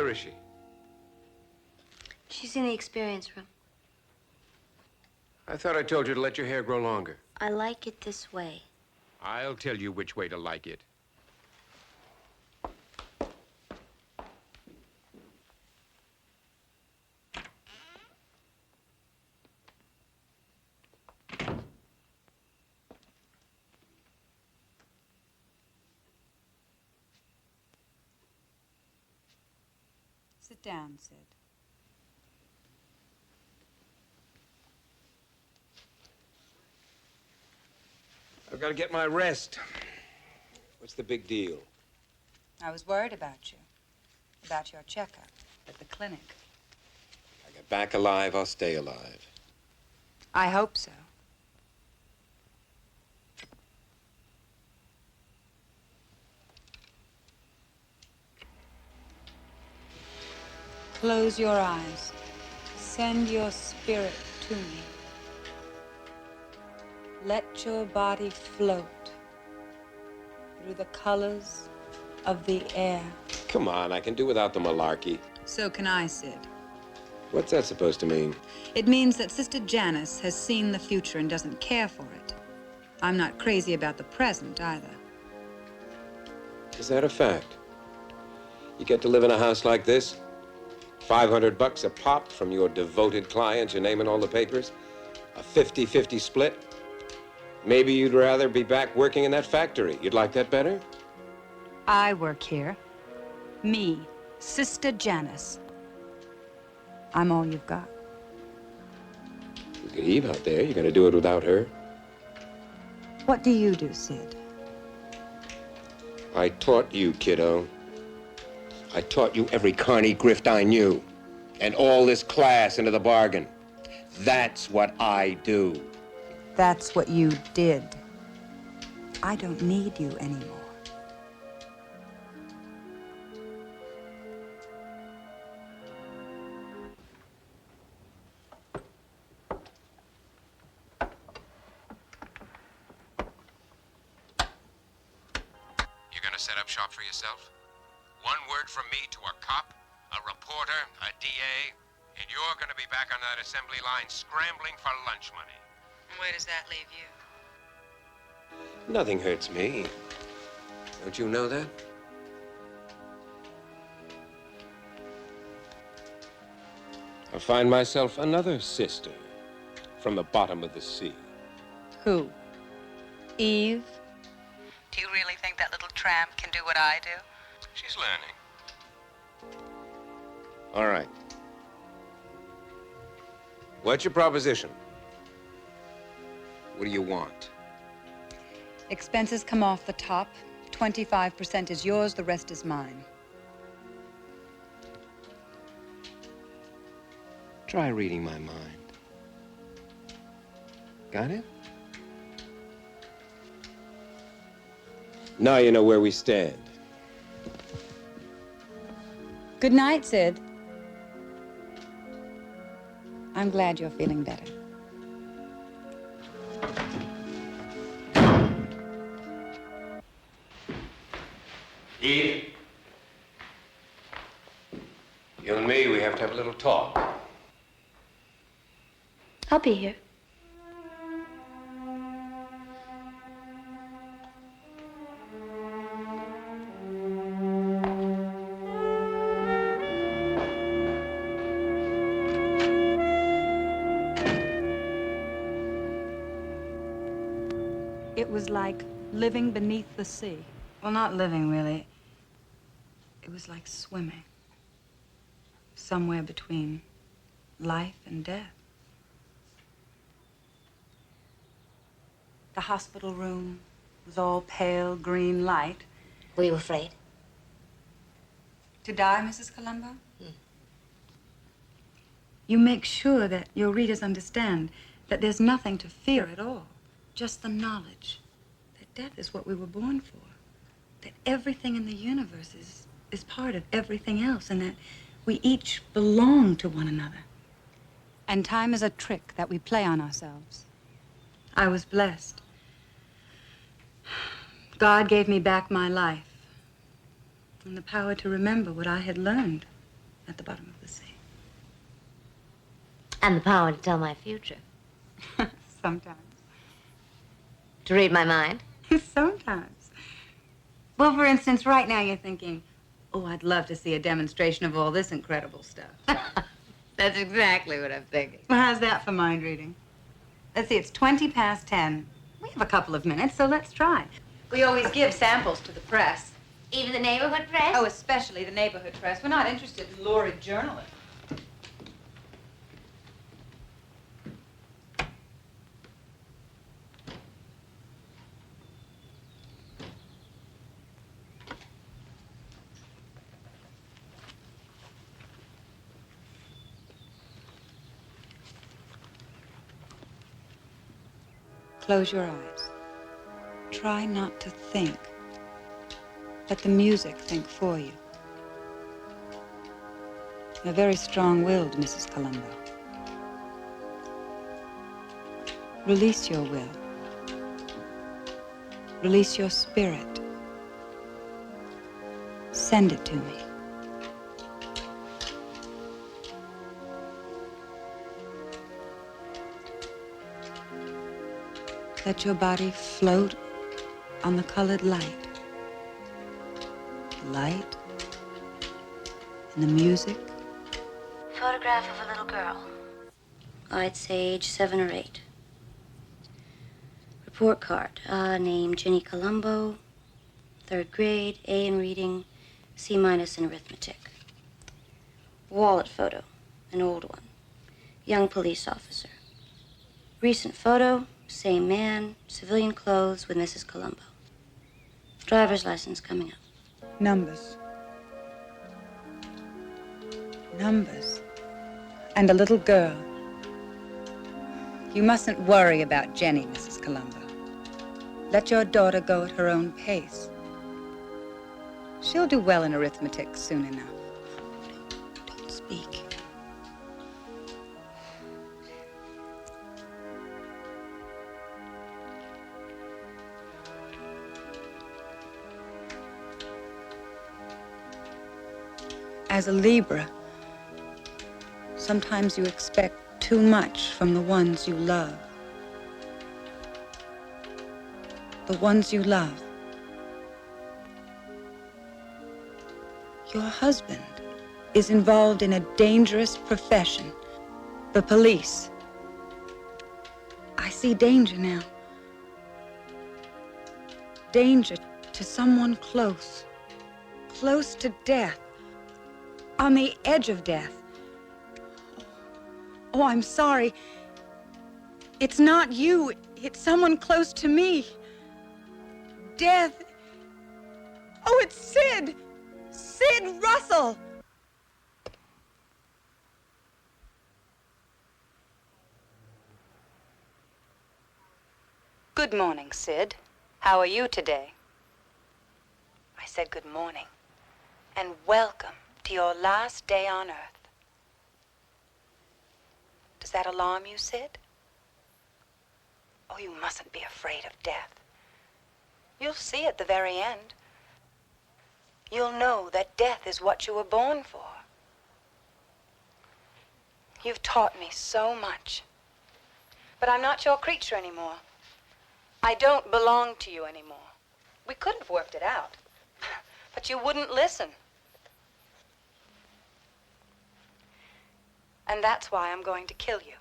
Where is she? She's in the experience room. I thought I told you to let your hair grow longer. I like it this way. I'll tell you which way to like it. Sit down, Sid. I've got to get my rest. What's the big deal? I was worried about you, about your checkup at the clinic. If I get back alive, I'll stay alive. I hope so. Close your eyes. Send your spirit to me. Let your body float through the colors of the air. Come on, I can do without the malarkey. So can I, Sid. What's that supposed to mean? It means that Sister Janice has seen the future and doesn't care for it. I'm not crazy about the present, either. Is that a fact? You get to live in a house like this? $500 a pop from your devoted clients, your name in all the papers? A 50-50 split? Maybe you'd rather be back working in that factory. You'd like that better? I work here. Me, Sister Janice. I'm all you've got. You could Eve out there. You're gonna do it without her. What do you do, Sid? I taught you, kiddo. I taught you every carny grift I knew. And all this class into the bargain. That's what I do. That's what you did. I don't need you anymore. You're gonna set up shop for yourself? One word from me to a cop, a reporter, a DA, and you're gonna be back on that assembly line scrambling for lunch money. Where does that leave you? Nothing hurts me. Don't you know that? I find myself another sister from the bottom of the sea. Who? Eve? Do you really think that little tramp can do what I do? She's learning. All right. What's your proposition? What do you want? Expenses come off the top. 25% is yours, the rest is mine. Try reading my mind. Got it? Now you know where we stand. Good night, Sid. I'm glad you're feeling better. Eve? You and me, we have to have a little talk. I'll be here. It was like living beneath the sea. Well, not living, really. It was like swimming. Somewhere between life and death. The hospital room was all pale green light. Were you afraid? To die, Mrs. Columbo? You make sure that your readers understand that there's nothing to fear at all. Just the knowledge that death is what we were born for. That everything in the universe is part of everything else, and that we each belong to one another. And time is a trick that we play on ourselves. I was blessed. God gave me back my life and the power to remember what I had learned at the bottom of the sea. And the power to tell my future. Sometimes. To read my mind. Sometimes. Well, for instance, right now you're thinking, oh, I'd love to see a demonstration of all this incredible stuff. That's exactly what I'm thinking. Well, how's that for mind reading? Let's see, it's 20 past 10. We have a couple of minutes, so let's try. We always give samples to the press. Even the neighborhood press? Oh, especially the neighborhood press. We're not interested in lurid journalism. Close your eyes. Try not to think. Let the music think for you. You're very strong-willed, Mrs. Columbo. Release your will. Release your spirit. Send it to me. Let your body float on the colored light. The light and the music. Photograph of a little girl. I'd say age 7 or 8. Report card. Name Ginny Columbo. 3rd grade, A in reading, C- in arithmetic. Wallet photo. An old one. Young police officer. Recent photo. Same man, civilian clothes with Mrs. Columbo. Driver's license coming up. Numbers. Numbers. And a little girl. You mustn't worry about Jenny, Mrs. Columbo. Let your daughter go at her own pace. She'll do well in arithmetic soon enough. Don't speak. As a Libra, sometimes you expect too much from the ones you love. The ones you love. Your husband is involved in a dangerous profession, the police. I see danger now. Danger to someone close, close to death. On the edge of death. Oh, I'm sorry. It's not you. It's someone close to me. Death. Oh, it's Sid. Sid Russell. Good morning, Sid. How are you today? I said good morning. And welcome to your last day on Earth. Does that alarm you, Sid? Oh, you mustn't be afraid of death. You'll see at the very end. You'll know that death is what you were born for. You've taught me so much. But I'm not your creature anymore. I don't belong to you anymore. We could have worked it out, but you wouldn't listen. And that's why I'm going to kill you.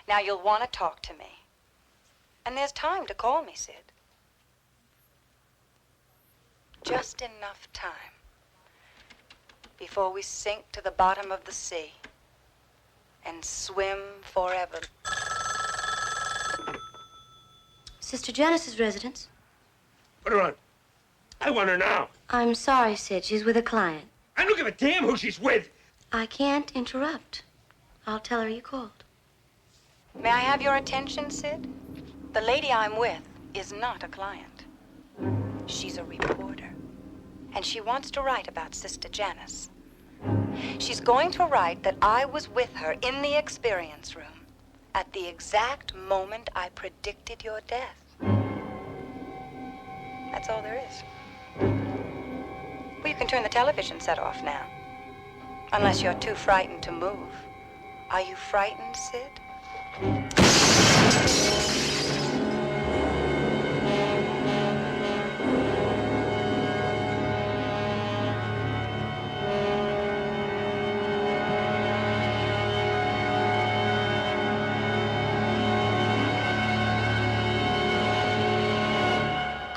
Now, you'll want to talk to me. And there's time to call me, Sid. Just enough time before we sink to the bottom of the sea and swim forever. Sister Janice's residence. Put her on. I want her now. I'm sorry, Sid. She's with a client. I don't give a damn who she's with. I can't interrupt. I'll tell her you called. May I have your attention, Sid? The lady I'm with is not a client. She's a reporter. And she wants to write about Sister Janice. She's going to write that I was with her in the experience room at the exact moment I predicted your death. That's all there is. Well, you can turn the television set off now. Unless you're too frightened to move. Are you frightened, Sid?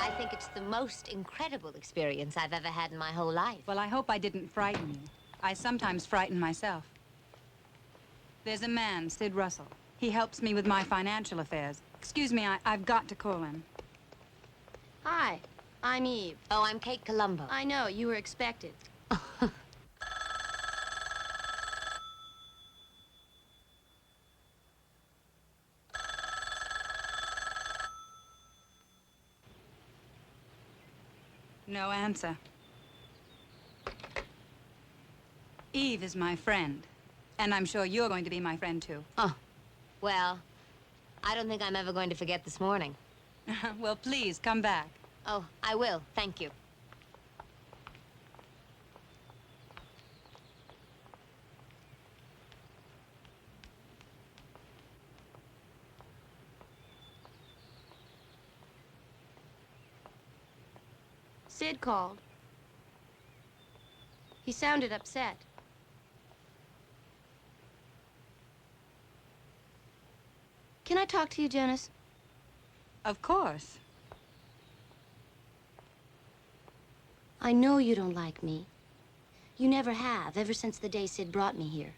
I think it's the most incredible experience I've ever had in my whole life. Well, I hope I didn't frighten you. I sometimes frighten myself. There's a man, Sid Russell. He helps me with my financial affairs. Excuse me, I've got to call him. Hi, I'm Eve. Oh, I'm Kate Columbo. I know, you were expected. No answer. Eve is my friend. And I'm sure you're going to be my friend, too. Oh, well, I don't think I'm ever going to forget this morning. Well, please, come back. Oh, I will. Thank you. Sid called. He sounded upset. Can I talk to you, Jonas? Of course. I know you don't like me. You never have, ever since the day Sid brought me here.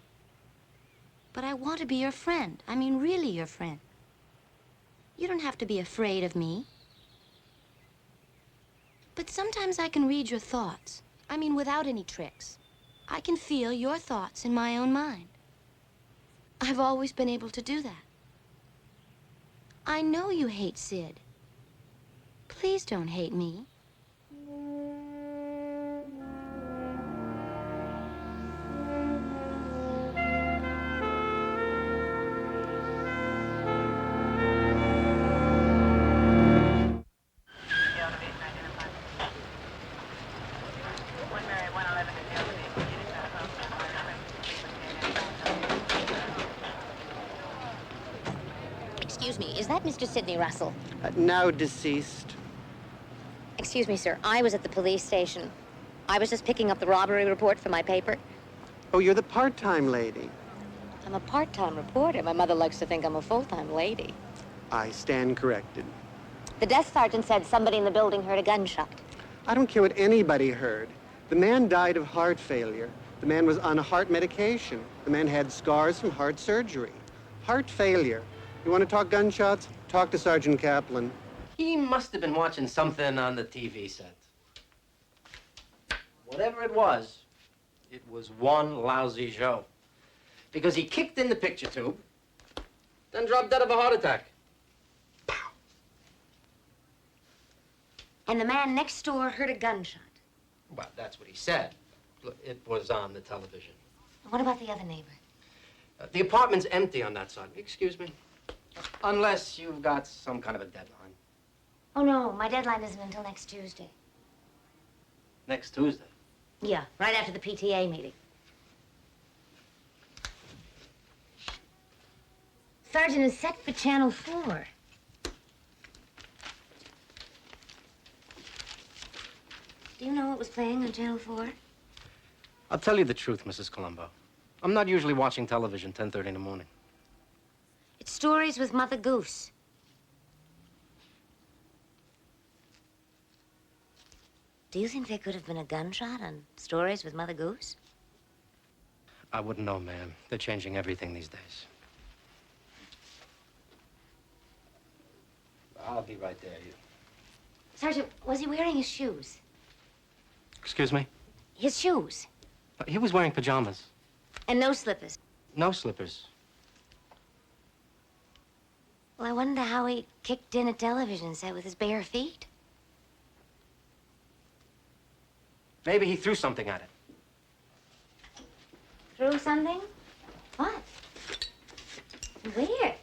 But I want to be your friend. I mean, really your friend. You don't have to be afraid of me. But sometimes I can read your thoughts. I mean, without any tricks. I can feel your thoughts in my own mind. I've always been able to do that. I know you hate Sid. Please don't hate me. Excuse me, is that Mr. Sidney Russell? Now deceased. Excuse me, sir. I was at the police station. I was just picking up the robbery report for my paper. Oh, you're the part-time lady. I'm a part-time reporter. My mother likes to think I'm a full-time lady. I stand corrected. The desk sergeant said somebody in the building heard a gunshot. I don't care what anybody heard. The man died of heart failure. The man was on heart medication. The man had scars from heart surgery. Heart failure. You want to talk gunshots? Talk to Sergeant Kaplan. He must have been watching something on the TV set. Whatever it was one lousy show. Because he kicked in the picture tube, then dropped dead of a heart attack. Pow. And the man next door heard a gunshot. Well, that's what he said. Look, it was on the television. What about the other neighbor? The apartment's empty on that side. Excuse me. Unless you've got some kind of a deadline. Oh, no, my deadline isn't until next Tuesday. Next Tuesday. Yeah, right after the PTA meeting. Sergeant is set for Channel 4. Do you know what was playing on Channel 4? I'll tell you the truth, Mrs. Columbo. I'm not usually watching television 10:30 in the morning. It's Stories with Mother Goose. Do you think there could have been a gunshot on Stories with Mother Goose? I wouldn't know, ma'am. They're changing everything these days. I'll be right there. Sergeant, was he wearing his shoes? Excuse me? His shoes. He was wearing pajamas. And no slippers. No slippers. Well, I wonder how he kicked in a television set with his bare feet. Maybe he threw something at it. Threw something? What? Where?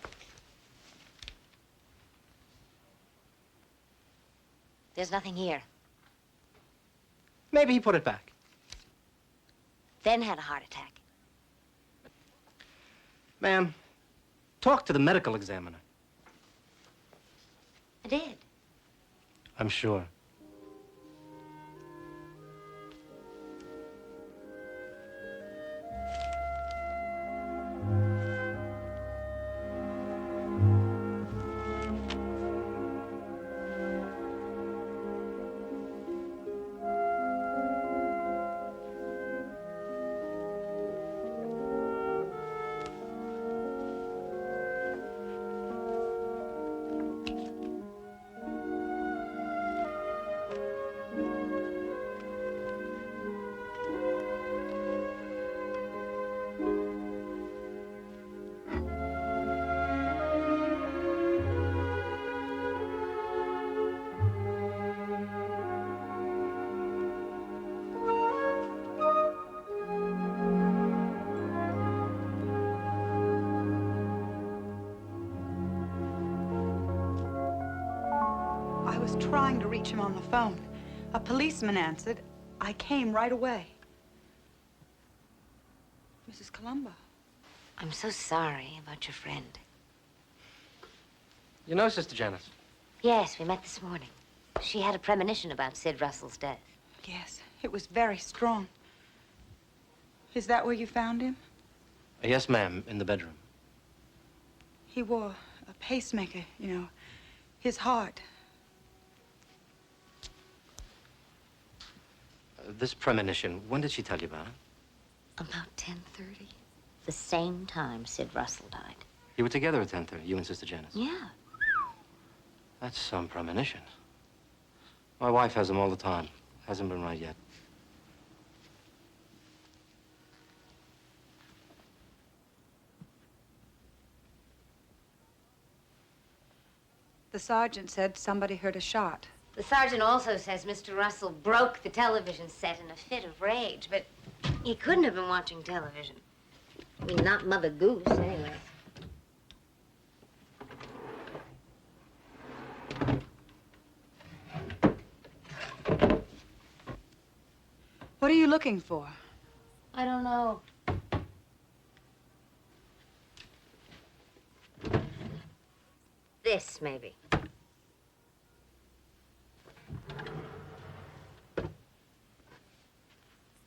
There's nothing here. Maybe he put it back. Then had a heart attack. Ma'am, talk to the medical examiner. I did. I'm sure. I was trying to reach him on the phone. A policeman answered. I came right away. Mrs. Columbo. I'm so sorry about your friend. You know Sister Janice? Yes, we met this morning. She had a premonition about Sid Russell's death. Yes, it was very strong. Is that where you found him? Yes, ma'am, in the bedroom. He wore a pacemaker, you know, his heart. This premonition, when did she tell you about it? About 10:30. The same time Sid Russell died. You were together at 10:30, you and Sister Janice? Yeah. That's some premonition. My wife has them all the time. Hasn't been right yet. The sergeant said somebody heard a shot. The sergeant also says Mr. Russell broke the television set in a fit of rage, but he couldn't have been watching television. I mean, not Mother Goose, anyway. What are you looking for? I don't know. This, maybe.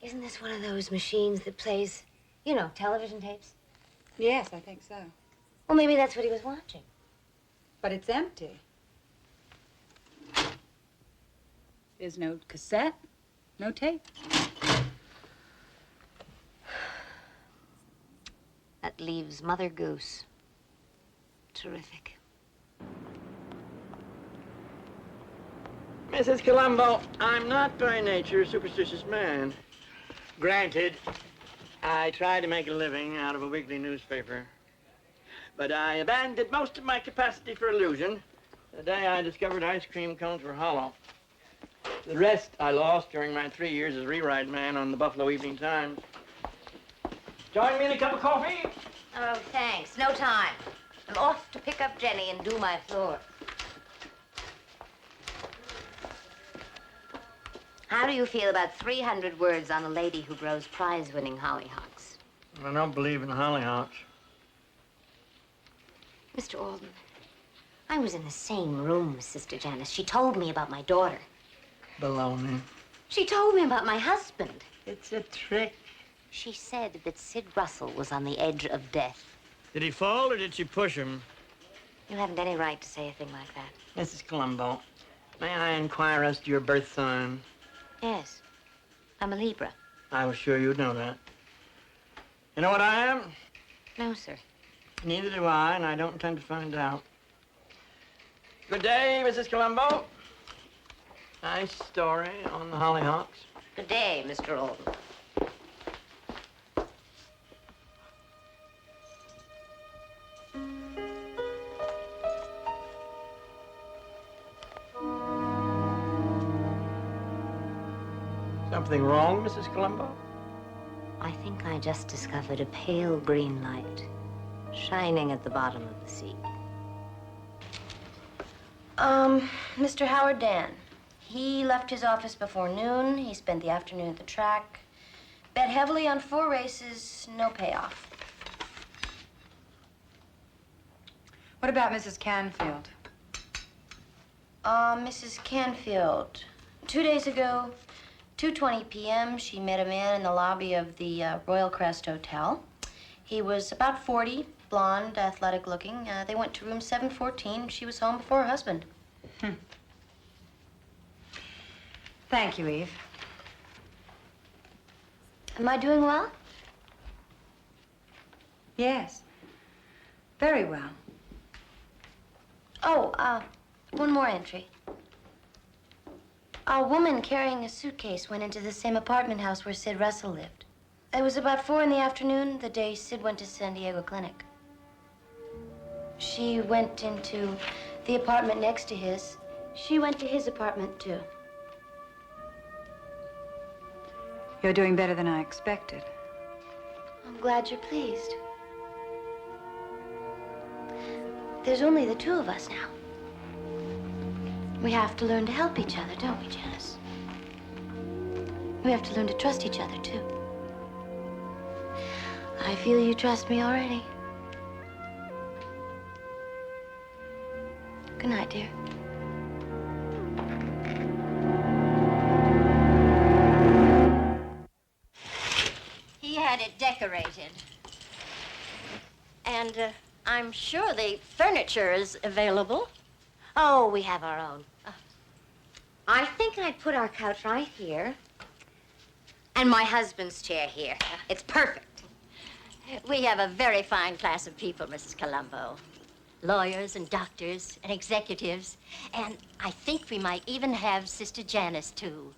Isn't this one of those machines that plays, you know, television tapes? Yes, I think so. Well, maybe that's what he was watching. But it's empty. There's no cassette, no tape. That leaves Mother Goose. Terrific. Mrs. Columbo, I'm not by nature a superstitious man. Granted, I try to make a living out of a weekly newspaper. But I abandoned most of my capacity for illusion the day I discovered ice cream cones were hollow. The rest I lost during my 3 years as rewrite man on the Buffalo Evening Times. Join me in a cup of coffee? Oh, thanks. No time. I'm off to pick up Jenny and do my floor. How do you feel about 300 words on a lady who grows prize-winning hollyhocks? I don't believe in hollyhocks. Mr. Alden, I was in the same room with Sister Janice. She told me about my daughter. Baloney. She told me about my husband. It's a trick. She said that Sid Russell was on the edge of death. Did he fall or did she push him? You haven't any right to say a thing like that. Mrs. Columbo, may I inquire as to your birth sign? Yes. I'm a Libra. I was sure you'd know that. You know what I am? No, sir. Neither do I, and I don't intend to find out. Good day, Mrs. Columbo. Nice story on the hollyhocks. Good day, Mr. Alden. Something wrong, Mrs. Columbo? I think I just discovered a pale green light shining at the bottom of the sea. Mr. Howard Dan. He left his office before noon. He spent the afternoon at the track. Bet heavily on 4 races, no payoff. What about Mrs. Canfield? Mrs. Canfield. 2 days ago, 2:20 p.m., she met a man in the lobby of the Royal Crest Hotel. He was about 40, blonde, athletic looking. They went to room 714. She was home before her husband. Thank you, Eve. Am I doing well? Yes. Very well. Oh, one more entry. A woman carrying a suitcase went into the same apartment house where Sid Russell lived. It was about 4 in the afternoon, the day Sid went to San Diego Clinic. She went into the apartment next to his. She went to his apartment, too. You're doing better than I expected. I'm glad you're pleased. There's only the 2 of us now. We have to learn to help each other, don't we, Janice? We have to learn to trust each other, too. I feel you trust me already. Good night, dear. He had it decorated. And I'm sure the furniture is available. Oh, we have our own. I think I'd put our couch right here. And my husband's chair here. It's perfect. We have a very fine class of people, Mrs. Columbo. Lawyers and doctors and executives. And I think we might even have Sister Janice, too.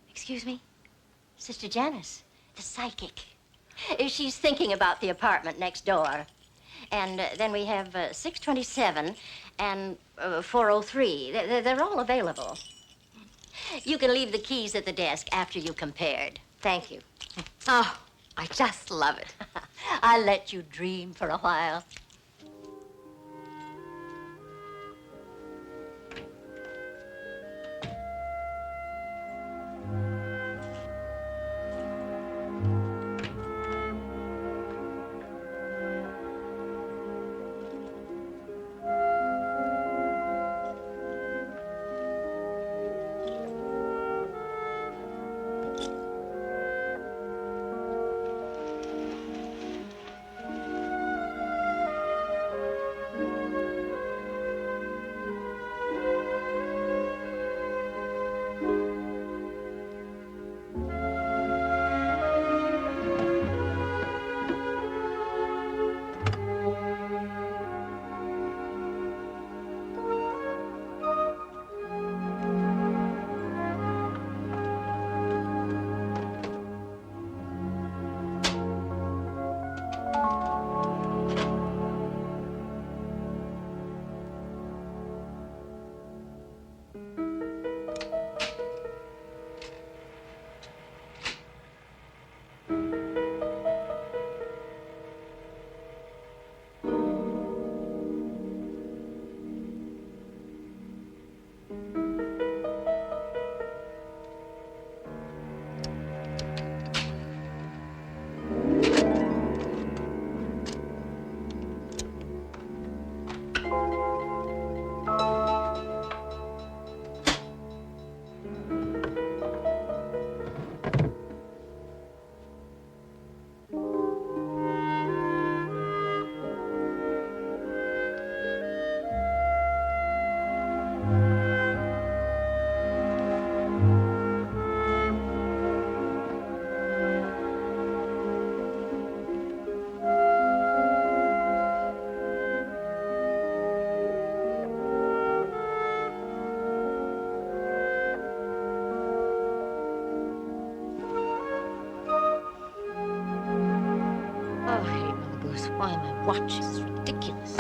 Excuse me? Sister Janice, the psychic. She's thinking about the apartment next door. And then we have 627 and 403. They're all available. You can leave the keys at the desk after you compared. Thank you. Oh, I just love it. I'll let you dream for a while. Why am I watching? It's ridiculous.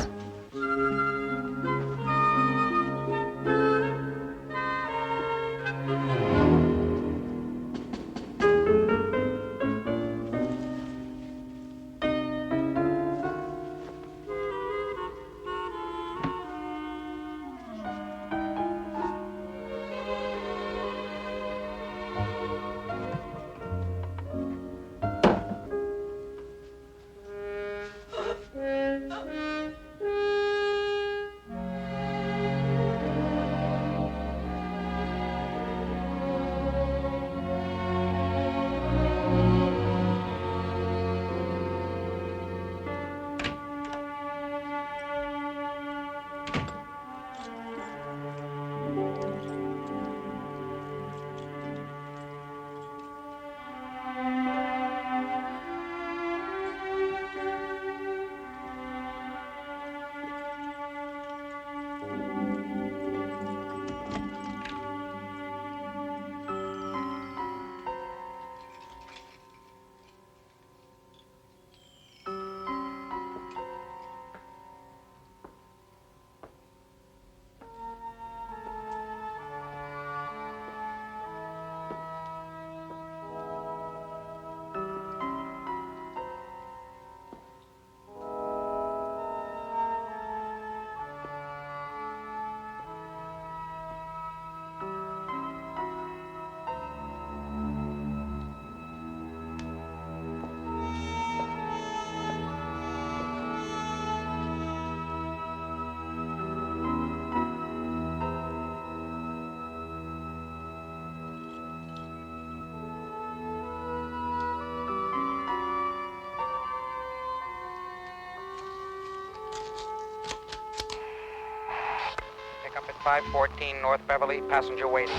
514 North Beverly, passenger waiting.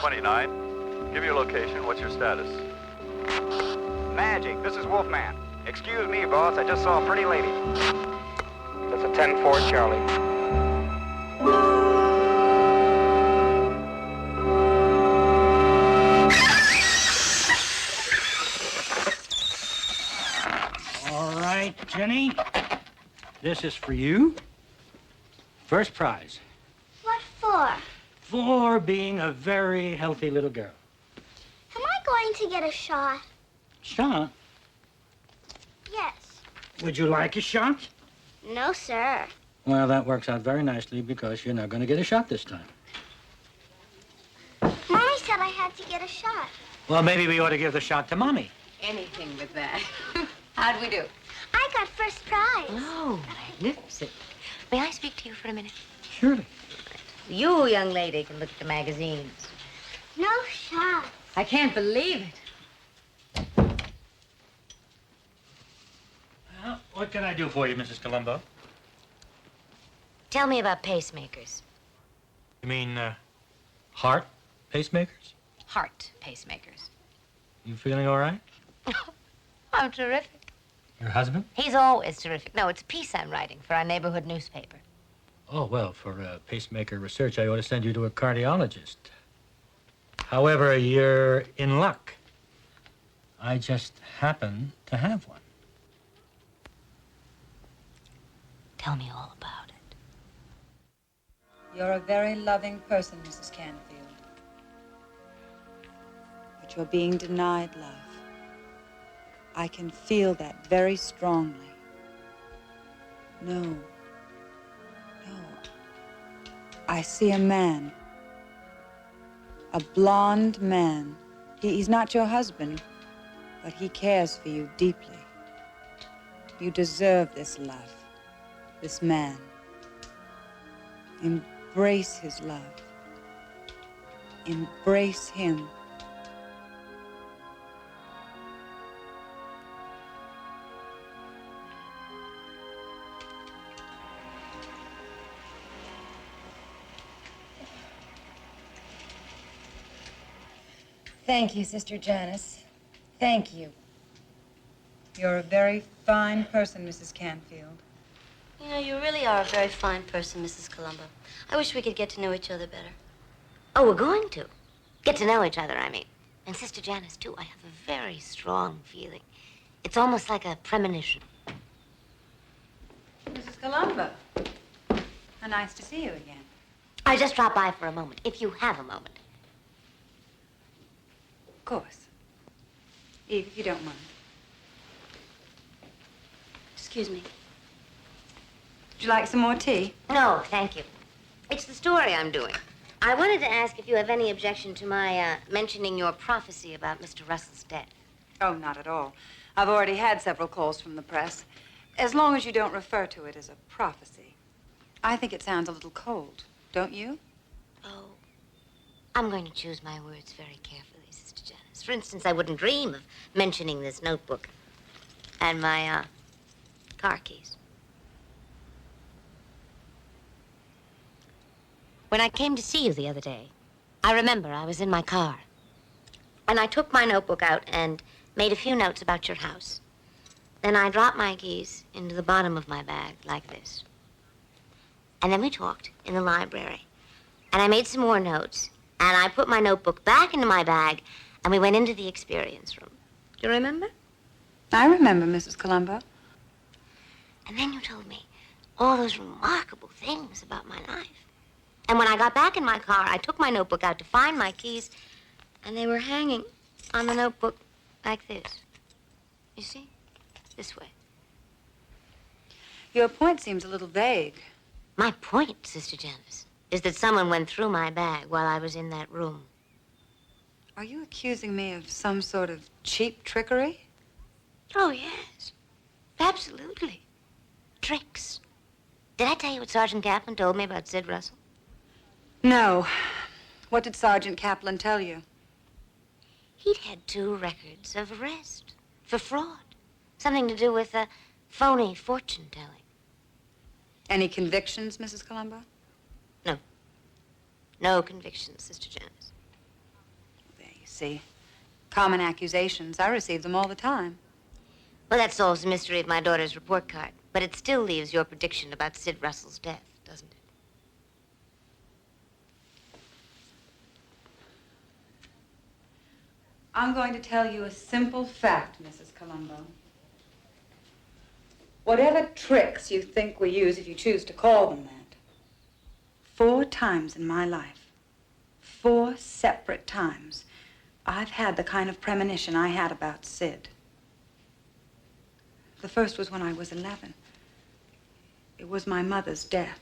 29. Give your location. What's your status? Magic, this is Wolfman. Excuse me, boss, I just saw a pretty lady. That's a 10-4, Charlie. All right, Jenny. This is for you. First prize. What for? For being a very healthy little girl. Am I going to get a shot? Shot? Yes. Would you like a shot? No, sir. Well, that works out very nicely because you're not going to get a shot this time. Mommy said I had to get a shot. Well, maybe we ought to give the shot to Mommy. Anything but that. How'd we do? I got first prize. Oh, magnificent. May I speak to you for a minute? Surely. You, young lady, can look at the magazines. No shot. I can't believe it. Well, what can I do for you, Mrs. Columbo? Tell me about pacemakers. You mean, heart pacemakers? Heart pacemakers. You feeling all right? I'm terrific. Your husband? He's always terrific. No, it's a piece I'm writing for our neighborhood newspaper. Oh, well, for pacemaker research, I ought to send you to a cardiologist. However, you're in luck. I just happen to have one. Tell me all about it. You're a very loving person, Mrs. Canfield. But you're being denied love. I can feel that very strongly. No. I see a man. A blonde man. He's not your husband, but he cares for you deeply. You deserve this love, this man. Embrace his love. Embrace him. Thank you, Sister Janice. Thank you. You're a very fine person, Mrs. Canfield. You know, you really are a very fine person, Mrs. Columbo. I wish we could get to know each other better. Oh, we're going to. Get to know each other, I mean. And Sister Janice, too, I have a very strong feeling. It's almost like a premonition. Mrs. Columbo, how nice to see you again. I just dropped by for a moment, if you have a moment. Of course. Eve, if you don't mind. Excuse me. Would you like some more tea? No, thank you. It's the story I'm doing. I wanted to ask if you have any objection to my mentioning your prophecy about Mr. Russell's death. Oh, not at all. I've already had several calls from the press. As long as you don't refer to it as a prophecy. I think it sounds a little cold, don't you? Oh, I'm going to choose my words very carefully, Sister Janice. For instance, I wouldn't dream of mentioning this notebook and my car keys. When I came to see you the other day, I remember I was in my car. And I took my notebook out and made a few notes about your house. Then I dropped my keys into the bottom of my bag, like this. And then we talked in the library. And I made some more notes. And I put my notebook back into my bag, and we went into the experience room. Do you remember? I remember, Mrs. Columbo. And then you told me all those remarkable things about my life. And when I got back in my car, I took my notebook out to find my keys, and they were hanging on the notebook like this. You see? This way. Your point seems a little vague. My point, Sister Janice, is that someone went through my bag while I was in that room. Are you accusing me of some sort of cheap trickery? Oh, yes. Absolutely. Tricks. Did I tell you what Sergeant Kaplan told me about Sid Russell? No. What did Sergeant Kaplan tell you? He'd had 2 records of arrest for fraud. Something to do with phony fortune-telling. Any convictions, Mrs. Columbo? No. No convictions, Sister Janice. There, you see. Common accusations. I receive them all the time. Well, that solves the mystery of my daughter's report card. But it still leaves your prediction about Sid Russell's death, doesn't it? I'm going to tell you a simple fact, Mrs. Columbo. Whatever tricks you think we use, if you choose to call them that, 4 times in my life, 4 separate times, I've had the kind of premonition I had about Sid. The first was when I was 11. It was my mother's death.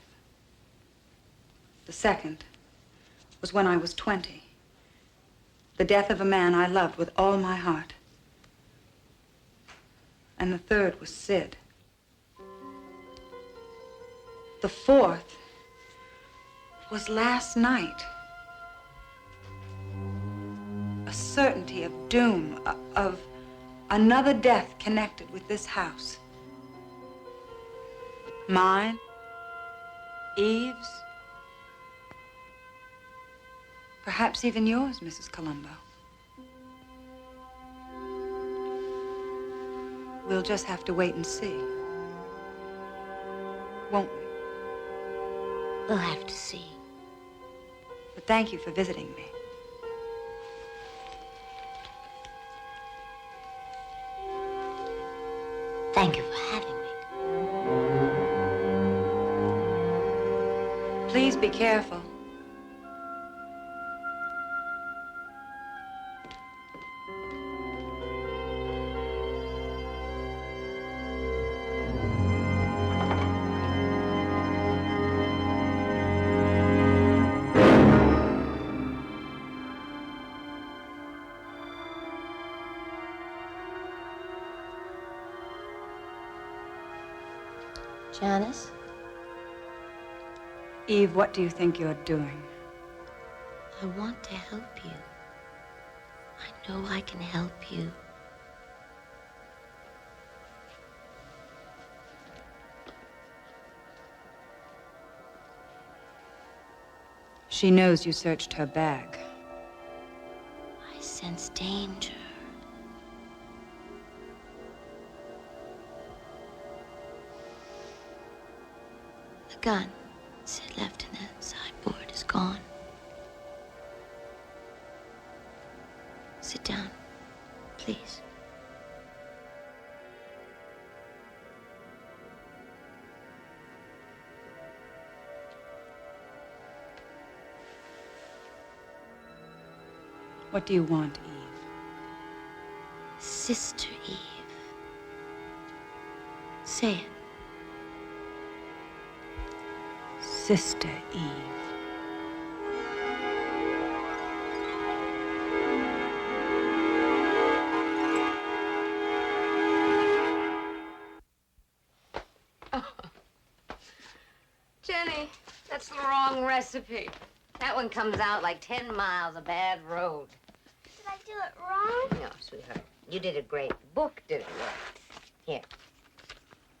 The second was when I was 20. The death of a man I loved with all my heart. And the third was Sid. The fourth was last night. A certainty of doom, of another death connected with this house. Mine, Eve's, perhaps even yours, Mrs. Columbo. We'll just have to wait and see, won't we? We'll have to see. But thank you for visiting me. Thank you for having me. Please be careful. Janice? Eve, what do you think you're doing? I want to help you. I know I can help you. She knows you searched her bag. I sense danger. The gun Sid left in the sideboard is gone. Sit down, please. What do you want, Eve? Sister Eve. Say it. Sister Eve. Jenny, that's the wrong recipe. That one comes out like 10 miles of bad road. Did I do it wrong? No, sweetheart. You did it great. The book did it right. Here.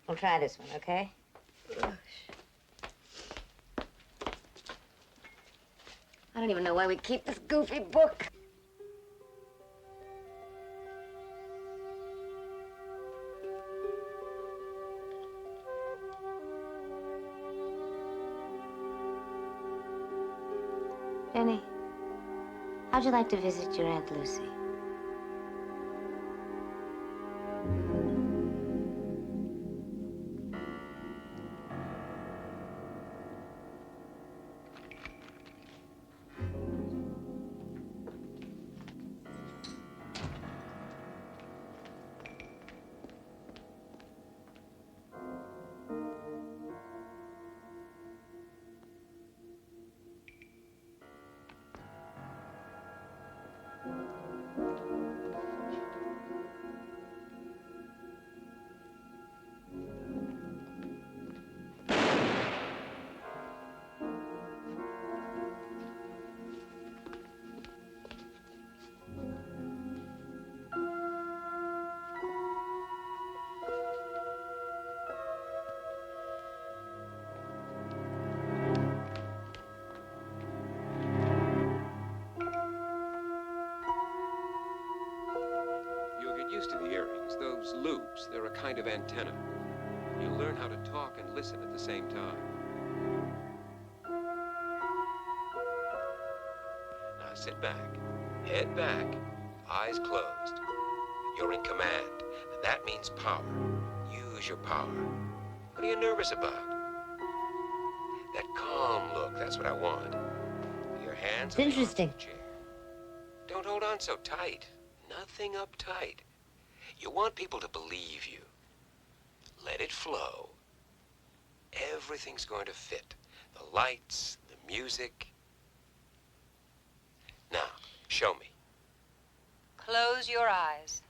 We'll try this one, okay? I don't even know why we keep this goofy book. Jenny, how'd you like to visit your Aunt Lucy? used to the earrings. Those loops, they're a kind of antenna. You'll learn how to talk and listen at the same time. Now sit back, head back, eyes closed. You're in command, and that means power. Use your power. What are you nervous about? That calm look, that's what I want. Your hands It's on the interesting. arms of the chair. Don't hold on so tight. Nothing uptight. You want people to believe you. Let it flow. Everything's going to fit. The lights, the music. Now, show me. Close your eyes.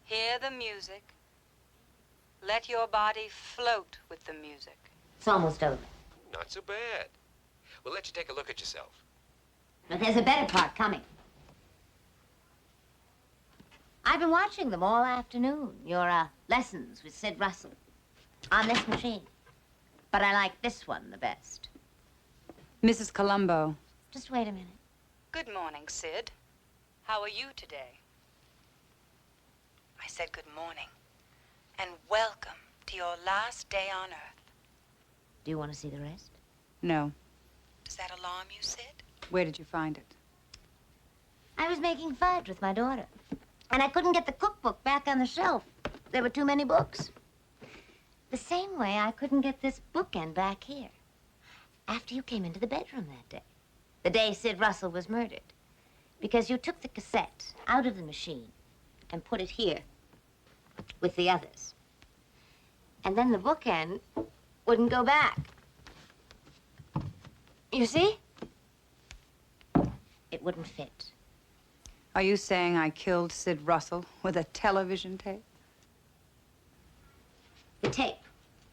Hear the music. Let your body float with the music. It's almost over. Not so bad. We'll let you take a look at yourself. But there's a better part coming. I've been watching them all afternoon, your lessons with Sid Russell, on this machine. But I like this one the best. Mrs. Columbo. Just wait a minute. Good morning, Sid. How are you today? I said good morning. And welcome to your last day on Earth. Do you want to see the rest? No. Does that alarm you, Sid? Where did you find it? I was making fudge with my daughter. And I couldn't get the cookbook back on the shelf. There were too many books. The same way I couldn't get this bookend back here. After you came into the bedroom that day. The day Sid Russell was murdered. Because you took the cassette out of the machine and put it here with the others. And then the bookend wouldn't go back. You see? It wouldn't fit. Are you saying I killed Sid Russell with a television tape? The tape.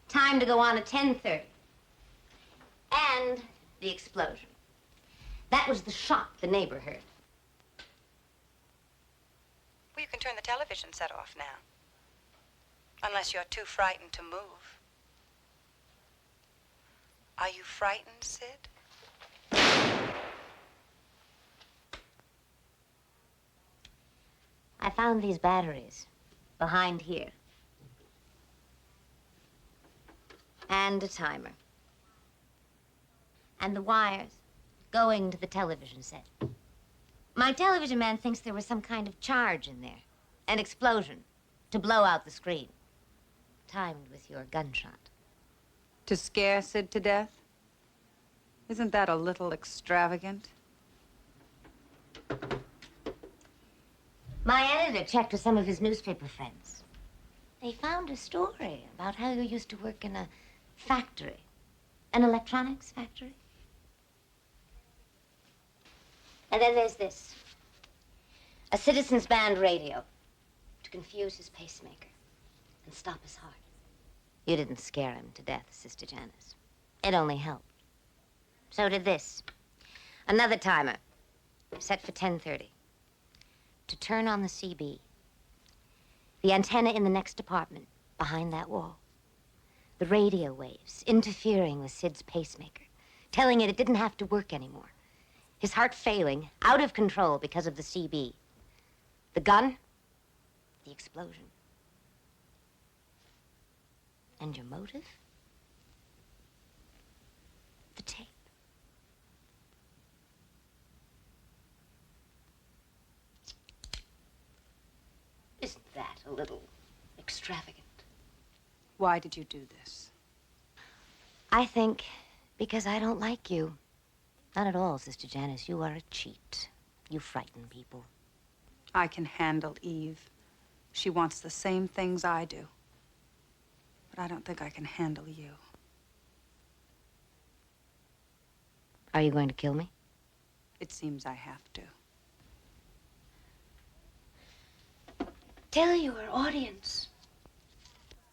Time to go on at 10:30. And the explosion. That was the shot the neighbor heard. Well, you can turn the television set off now. Unless you're too frightened to move. Are you frightened, Sid? I found these batteries behind here. And a timer. And the wires going to the television set. My television man thinks there was some kind of charge in there. An explosion to blow out the screen. Timed with your gunshot. To scare Sid to death? Isn't that a little extravagant? My editor checked with some of his newspaper friends. They found a story about how you used to work in a factory. An electronics factory. And then there's this. A citizen's band radio to confuse his pacemaker and stop his heart. You didn't scare him to death, Sister Janice. It only helped. So did this. Another timer, set for 10:30. To turn on the CB. The antenna in the next apartment, behind that wall. The radio waves interfering with Sid's pacemaker, telling it didn't have to work anymore. His heart failing, out of control because of the CB. The gun, the explosion. And your motive? The tape. Isn't that a little extravagant? Why did you do this? I think because I don't like you. Not at all, Sister Janice. You are a cheat. You frighten people. I can handle Eve. She wants the same things I do. But I don't think I can handle you. Are you going to kill me? It seems I have to. Tell your audience.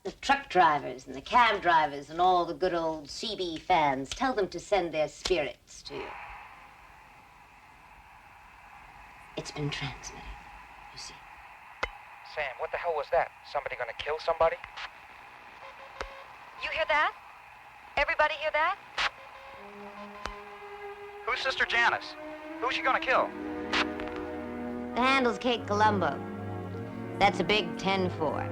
The truck drivers and the cab drivers and all the good old CB fans. Tell them to send their spirits to you. It's been transmitted, you see. Sam, what the hell was that? Somebody gonna kill somebody? You hear that? Everybody hear that? Who's Sister Janice? Who's she gonna kill? The handle's Kate Columbo. That's a big 10-4.